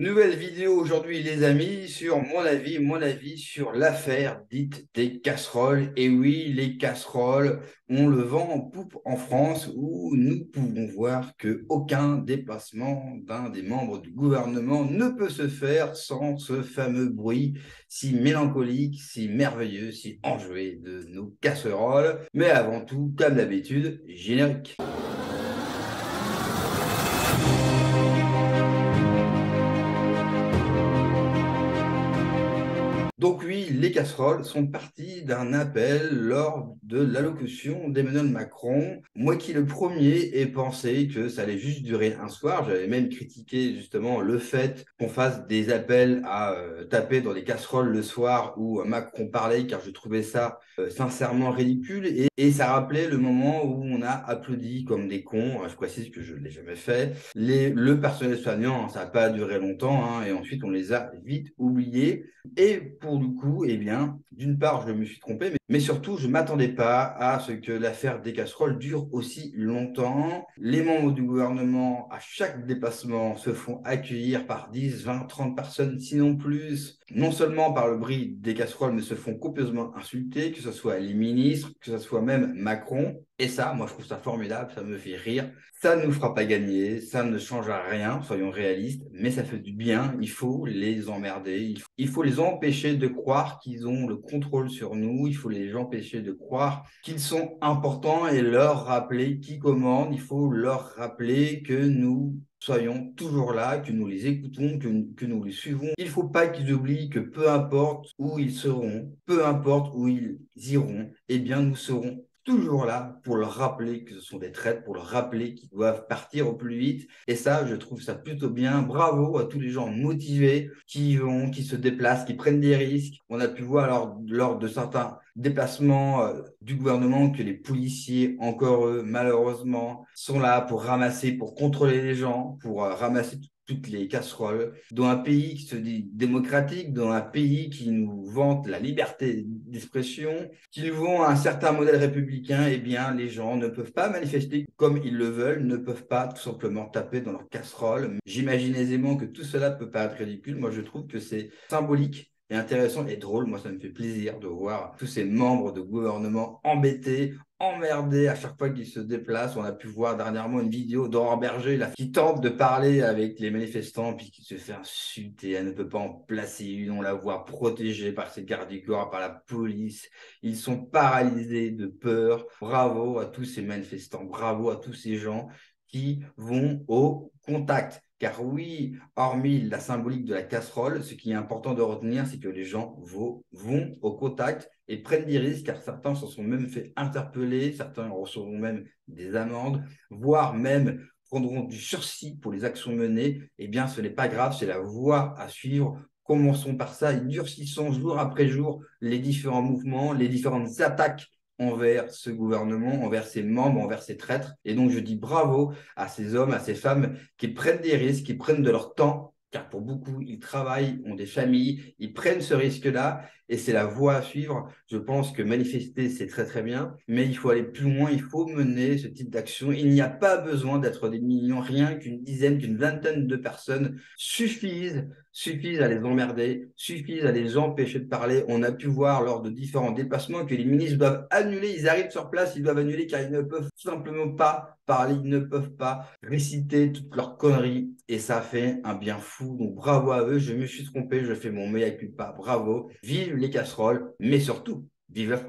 Nouvelle vidéo aujourd'hui les amis sur mon avis sur l'affaire dite des casseroles. Et oui, les casseroles, on le vend en poupe en France où nous pouvons voir que aucun déplacement d'un des membres du gouvernement ne peut se faire sans ce fameux bruit si mélancolique, si merveilleux, si enjoué de nos casseroles. Mais avant tout, comme d'habitude, générique. Donc oui, les casseroles sont parties d'un appel lors de l'allocution d'Emmanuel Macron. Moi qui le premier ai pensé que ça allait juste durer un soir, j'avais même critiqué justement le fait qu'on fasse des appels à taper dans les casseroles le soir où Macron parlait, car je trouvais ça sincèrement ridicule. Et ça rappelait le moment où on a applaudi comme des cons. Je précise que je ne l'ai jamais fait. Le personnel soignant, ça n'a pas duré longtemps, hein, et ensuite on les a vite oubliés. Et pour le coup, eh bien, d'une part, je me suis trompé, mais surtout, je ne m'attendais pas à ce que l'affaire des casseroles dure aussi longtemps. Les membres du gouvernement, à chaque déplacement, se font accueillir par 10, 20, 30 personnes, sinon plus. Non seulement par le bruit des casseroles, mais se font copieusement insulter, que ce soit les ministres, que ce soit même Macron. Et ça, moi, je trouve ça formidable, ça me fait rire. Ça ne nous fera pas gagner, ça ne change rien, soyons réalistes, mais ça fait du bien. Il faut les emmerder, il faut les empêcher de croire qu'ils ont le contrôle sur nous, il faut les empêcher de croire qu'ils sont importants et leur rappeler qui commande. Il faut leur rappeler que nous soyons toujours là, que nous les écoutons, que nous les suivons. Il ne faut pas qu'ils oublient que peu importe où ils seront, peu importe où ils iront, eh bien nous serons toujours là pour leur rappeler que ce sont des traîtres, pour leur rappeler qu'ils doivent partir au plus vite. Et ça, je trouve ça plutôt bien. Bravo à tous les gens motivés qui y vont, qui se déplacent, qui prennent des risques. On a pu voir lors de certains déplacements du gouvernement que les policiers, encore eux, malheureusement, sont là pour ramasser, pour contrôler les gens, pour ramasser toutes les casseroles, dans un pays qui se dit démocratique, dans un pays qui nous vante la liberté d'expression, qu'ils vont à un certain modèle républicain, eh bien, les gens ne peuvent pas manifester comme ils le veulent, ne peuvent pas tout simplement taper dans leur casserole. J'imagine aisément que tout cela peut paraître ridicule. Moi, je trouve que c'est symbolique et intéressant et drôle. Moi, ça me fait plaisir de voir tous ces membres de gouvernement embêtés, emmerdés à chaque fois qu'ils se déplacent. On a pu voir dernièrement une vidéo d'Aurore Berger là, qui tente de parler avec les manifestants puis qui se fait insulter. Elle ne peut pas en placer une. On la voit protégée par ses gardes du corps, par la police. Ils sont paralysés de peur. Bravo à tous ces manifestants. Bravo à tous ces gens qui vont au contact. Car oui, hormis la symbolique de la casserole, ce qui est important de retenir, c'est que les gens vont au contact et prennent des risques, car certains se sont même fait interpeller, certains recevront même des amendes, voire même prendront du sursis pour les actions menées. Eh bien, ce n'est pas grave, c'est la voie à suivre. Commençons par ça et durcissons jour après jour les différents mouvements, les différentes attaques envers ce gouvernement, envers ses membres, envers ses traîtres. Et donc, je dis bravo à ces hommes, à ces femmes qui prennent des risques, qui prennent de leur temps, car pour beaucoup, ils travaillent, ont des familles, ils prennent ce risque-là, et c'est la voie à suivre. Je pense que manifester, c'est très très bien, mais il faut aller plus loin, il faut mener ce type d'action. Il n'y a pas besoin d'être des millions, rien qu'une dizaine, qu'une vingtaine de personnes suffisent à les emmerder, suffisent à les empêcher de parler. On a pu voir lors de différents déplacements que les ministres doivent annuler, ils arrivent sur place, ils doivent annuler car ils ne peuvent tout simplement pas parler, ils ne peuvent pas réciter toutes leurs conneries et ça fait un bien fou. Donc bravo à eux, je me suis trompé, je fais mon mea culpa, bravo. Vive les casseroles, mais surtout, vive la France.